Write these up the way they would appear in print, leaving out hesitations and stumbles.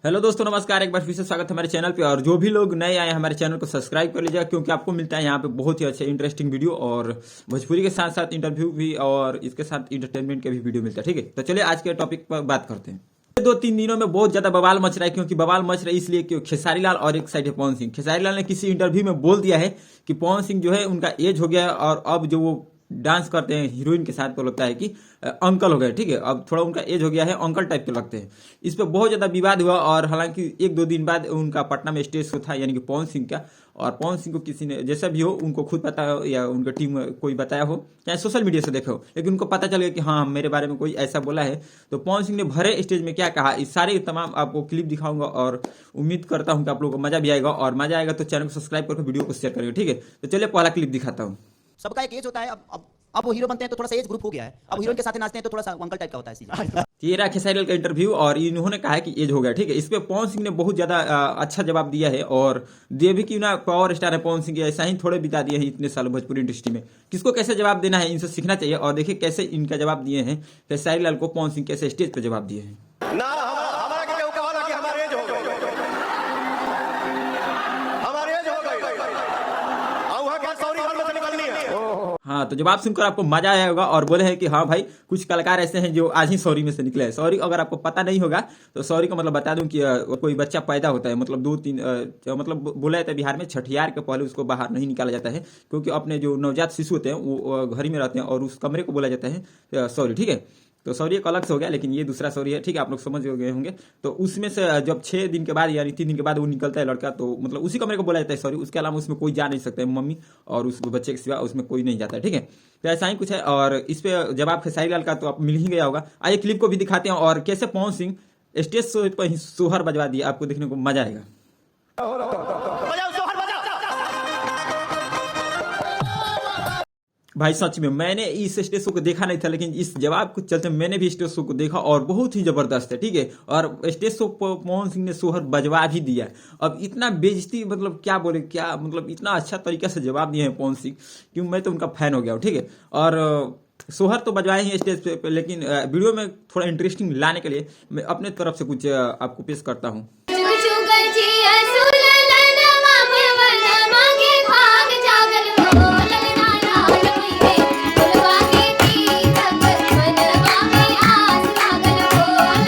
Hello दोस्तों, नमस्कार। एक बार फिर से स्वागत है हमारे चैनल पे। और जो भी लोग नए आए हैं हमारे चैनल को सब्सक्राइब कर लीजिएगा, क्योंकि आपको मिलता है यहाँ पे बहुत ही अच्छे इंटरेस्टिंग वीडियो और भोजपुरी के साथ साथ इंटरव्यू भी और इसके साथ इंटरटेनमेंट के भी वीडियो मिलता है। ठीक है, तो चलिए आज के टॉपिक पर बात करते हैं। 2-3 दिनों में बहुत ज्यादा बवाल मच रहा है, क्योंकि बवाल मच रहा है इसलिए कि खेसारी लाल और एक साइड है पवन सिंह। खेसारी लाल ने किसी इंटरव्यू में बोल दिया है कि पवन सिंह जो है उनका एज हो गया है और अब जो वो डांस करते हैं हीरोइन के साथ, तो लगता है कि अंकल हो गए। ठीक है, अब थोड़ा उनका एज हो गया है, अंकल टाइप के लगते हैं। इस पर बहुत ज्यादा विवाद हुआ और हालांकि 1-2 दिन बाद उनका पटना में स्टेज शो था, यानी कि पवन सिंह का। और पवन सिंह को किसी ने, जैसा भी हो, उनको खुद पता हो या उनका टीम कोई बताया हो, चाहे सोशल मीडिया से देखा हो, लेकिन उनको पता चल गया कि हाँ मेरे बारे में कोई ऐसा बोला है। तो पवन सिंह ने भरे स्टेज में क्या कहा, इस सारे तमाम आपको क्लिप दिखाऊंगा और उम्मीद करता हूँ कि आप लोगों को मजा भी आएगा। और मजा आएगा तो चैनल को सब्सक्राइब करके वीडियो को शेयर करेंगे। ठीक है, तो चलिए पहला क्लिप दिखाता हूँ। सबका एक एज होता है। अब वो हीरो बनते हैं तो थोड़ा सा एज ग्रुप हो गया है। अब हीरोइन के साथ नाचते हैं तो थोड़ा सा अंकल टाइप का होता है सीन। ये रहा खेसारी लाल का इंटरव्यू और इन्होंने कहा है कि एज हो गया। ठीक है, इस पे पवन सिंह ने बहुत ज्यादा अच्छा जवाब दिया है और दिए भी कि ना पावर स्टार है पवन सिंह, ऐसा ही थोड़े बिता दिए हैं इतने साल भोजपुरी इंडस्ट्री में। किसको कैसे जवाब देना है इनसे सीखना चाहिए। और देखिए कैसे इनका जवाब दिए हैं खेसारी लाल को पवन सिंह, कैसे स्टेज पे जवाब दिए हैं। ना हमारा के केहू कहला कि हमारे एज हो गई, हमारे एज हो गई, और वहां क्या सॉरी हॉल में से निकलनी है। हाँ, तो जवाब सुनकर आपको मजा आया होगा और बोले हैं कि हाँ भाई, कुछ कलाकार ऐसे हैं जो आज ही सॉरी में से निकले हैं। सॉरी अगर आपको पता नहीं होगा तो सॉरी का मतलब बता दूं कि कोई बच्चा पैदा होता है, मतलब 2-3 मतलब बोला जाता है बिहार में, छठियार के पहले उसको बाहर नहीं निकाला जाता है, क्योंकि अपने जो नवजात शिशु होते हैं वो घर ही में रहते हैं और उस कमरे को बोला जाता है सॉरी। ठीक है, तो सॉरी एक अलग से हो गया, लेकिन ये दूसरा सॉरी है। ठीक है, आप लोग समझ गए होंगे। तो उसमें से जब 6 दिन के बाद यानी 3 दिन के बाद वो निकलता है लड़का, तो मतलब उसी कमरे को बोला जाता है सॉरी। उसके अलावा उसमें कोई जा नहीं सकता है, मम्मी और उस बच्चे के सिवा उसमें कोई नहीं जाता है। ठीक है, तो ऐसा ही कुछ है। और इस पे जवाब खेसारी लाल का तो आप मिल ही गया होगा। आइए क्लिप को भी दिखाते हैं और कैसे पवन सिंह स्टेज शो पर ही सोहर बजवा दिया, आपको देखने को मजा आएगा। बजाओ सोहर बजाओ। भाई सच में मैंने इस स्टेज शो को देखा नहीं था, लेकिन इस जवाब को चलते मैंने भी स्टेज शो को देखा और बहुत ही जबरदस्त है। ठीक है, और स्टेज शो पर पवन सिंह ने सोहर बजवा भी दिया। अब इतना बेइज्जती, मतलब क्या बोले, क्या मतलब इतना अच्छा तरीका से जवाब दिए हैं पवन सिंह कि मैं तो उनका फैन हो गया हूँ। ठीक है, और सोहर तो बजवाए ही स्टेज पे, लेकिन वीडियो में थोड़ा इंटरेस्टिंग लाने के लिए मैं अपने तरफ से कुछ आपको पेश करता हूँ।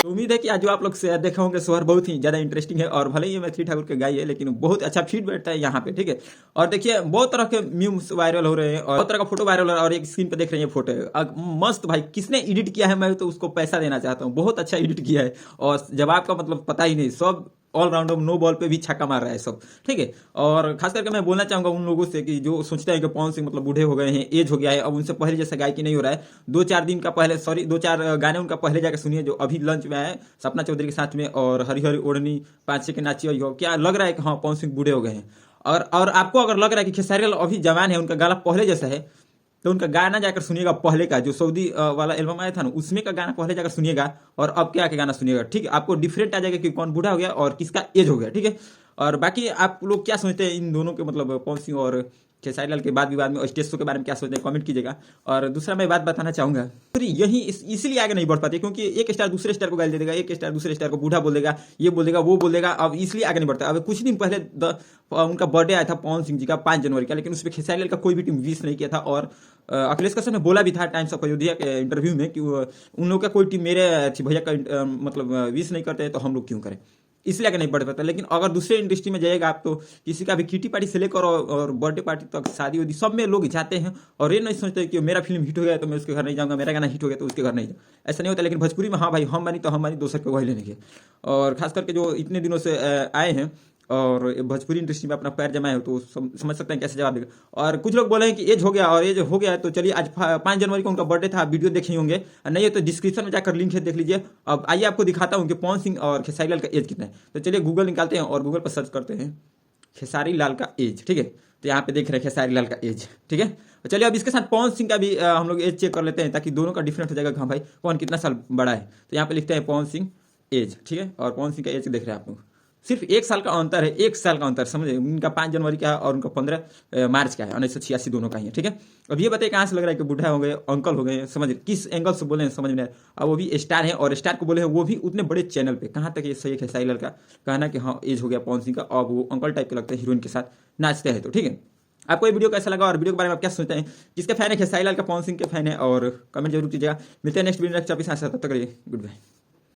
उम्मीद है कि आज जो आप लोग से देखे होंगे सोहर बहुत ही ज्यादा इंटरेस्टिंग है। और भले ही मैथिली ठाकुर के गाई है, लेकिन बहुत अच्छा फीड बैठता है यहाँ पे। ठीक है, और देखिए बहुत तरह के मीम्स वायरल हो रहे हैं और बहुत तरह का फोटो वायरल हो रहा है। और एक स्क्रीन पे देख रहे हैं फोटो मस्त। भाई किसने एडिट किया है, मैं तो उसको पैसा देना चाहता हूँ। बहुत अच्छा एडिट किया है और जवाब का मतलब पता ही नहीं, सब ऑलराउंडर नो बॉल पे भी छक्का मार रहा है सब। ठीक है, और खास करके मैं बोलना चाहूंगा उन लोगों से कि जो सोचते हैं कि पवन सिंह मतलब बूढ़े हो गए हैं, एज हो गया है, अब उनसे पहले जैसा गायकी नहीं हो रहा है। 2-4 दिन का पहले, सॉरी 2-4 गाने उनका पहले जाकर सुनिए जो अभी लंच में आए सपना चौधरी के साथ में, और हरी हरी ओढ़नी 5 के नाची हो। क्या लग रहा है कि हाँ पवन सिंह बूढ़े हो गए हैं। और आपको अगर लग रहा है कि खेसारी लाल अभी जवान है, उनका गाना पहले जैसा है, तो उनका गाना जाकर सुनिएगा पहले का, जो सऊदी वाला एल्बम आया था ना, उसमें का गाना पहले जाकर सुनिएगा और अब क्या गाना सुनिएगा। ठीक है, आपको डिफरेंट आ जाएगा कि कौन बूढ़ा हो गया और किसका एज हो गया। ठीक है, और बाकी आप लोग क्या सोचते हैं इन दोनों के, मतलब पवन सिंह और खेसारी लाल के बाद विवाद में, स्टेज शो के बारे में क्या सोचते हैं, कमेंट कीजिएगा। और दूसरा मैं बात बताना चाहूंगा, फिर यही इसलिए आगे नहीं बढ़ पाते क्योंकि एक स्टार दूसरे स्टार को गाली दे देगा, एक स्टार दूसरे स्टार को बूढ़ा बोल देगा, ये बोल देगा, वो बोल देगा। अब इसलिए आगे नहीं बढ़ता। अब कुछ दिन पहले उनका बर्थडे आया था पवन सिंह जी का 5 जनवरी का, लेकिन उसमें खेसारी लाल का कोई भी टीम विश नहीं किया था। और अखिलेश कश्यप ने बोला भी था टाइम्स ऑफ अयोध्या के इंटरव्यू में कि उन लोगों का कोई टीम मेरे भैया का मतलब विश नहीं करते हैं, तो हम लोग क्यों करें। इसलिए आगे नहीं बढ़ पाता। लेकिन अगर दूसरे इंडस्ट्री में जाएगा आप, तो किसी का भी किटी पार्टी से लेकर और बर्थडे पार्टी तक, शादी उदी, सब में लोग जाते हैं और ये नहीं सोचते कि मेरा फिल्म हिट हो गया तो मैं उसके घर नहीं जाऊंगा, मेरा गाना हिट हो गया तो उसके घर नहीं जाऊँ। ऐसा नहीं होता। लेकिन भोजपुरी में हाँ भाई, हम बनी तो हम बनी, दोसर को वही लेने के। और खास करके जो इतने दिनों से आए हैं और भोजपुरी इंडस्ट्री में अपना पैर जमाए हो, तो समझ सकते हैं कैसे जवाब देगा। और कुछ लोग बोले हैं कि एज हो गया, और एज हो गया तो चलिए आज 5 जनवरी को उनका बर्थडे था, वीडियो देखे होंगे, नहीं है तो डिस्क्रिप्शन में जाकर लिंक है, देख लीजिए। अब आइए आपको दिखाता हूँ कि पवन सिंह और खेसारी लाल का एज कितना है। तो चलिए गूगल निकालते हैं और गूगल पर सर्च करते हैं खेसारी लाल का एज। ठीक है, तो यहाँ पे देख रहे हैं खेसारी लाल का एज। ठीक है, तो चलिए अब इसके साथ पवन सिंह का भी हम लोग एज चेक कर लेते हैं, ताकि दोनों का डिफरेंट हो जाएगा। हाँ भाई कौन कितना साल बड़ा है। तो यहाँ पे लिखते हैं पवन सिंह एज। ठीक है, और पवन सिंह का एज देख रहे हैं आप लोग, सिर्फ 1 साल का अंतर है, 1 साल का अंतर, समझे। उनका 5 जनवरी का है और उनका 15 मार्च का है, 1986 दोनों का ही है, ठीक है। अब ये बताइए कहाँ से लग रहा है कि बूढ़ा हो गए, अंकल हो गए, समझ किस एंगल से बोले हैं समझ में। अब वो भी स्टार है और स्टार को बोले हैं वो भी उतने बड़े चैनल पे। कहाँ तक ये सही है खेसारी लाल का कहना कि हाँ एज हो गया पवन सिंह का, अब वो अंकल टाइप के लगते हैं हीरोइन के साथ नाचते हैं, तो ठीक है। आपको ये वीडियो कैसा लगा और वीडियो के बारे में आप क्या सोचते हैं, किसके फैन है, खेसारी लाल का, पवन सिंह के फैन है, और कमेंट जरूर कीजिएगा। मिलते हैं नेक्स्ट वीडियो नेक्स्ट टॉपिक के साथ, तब तक के लिए गुड बाय।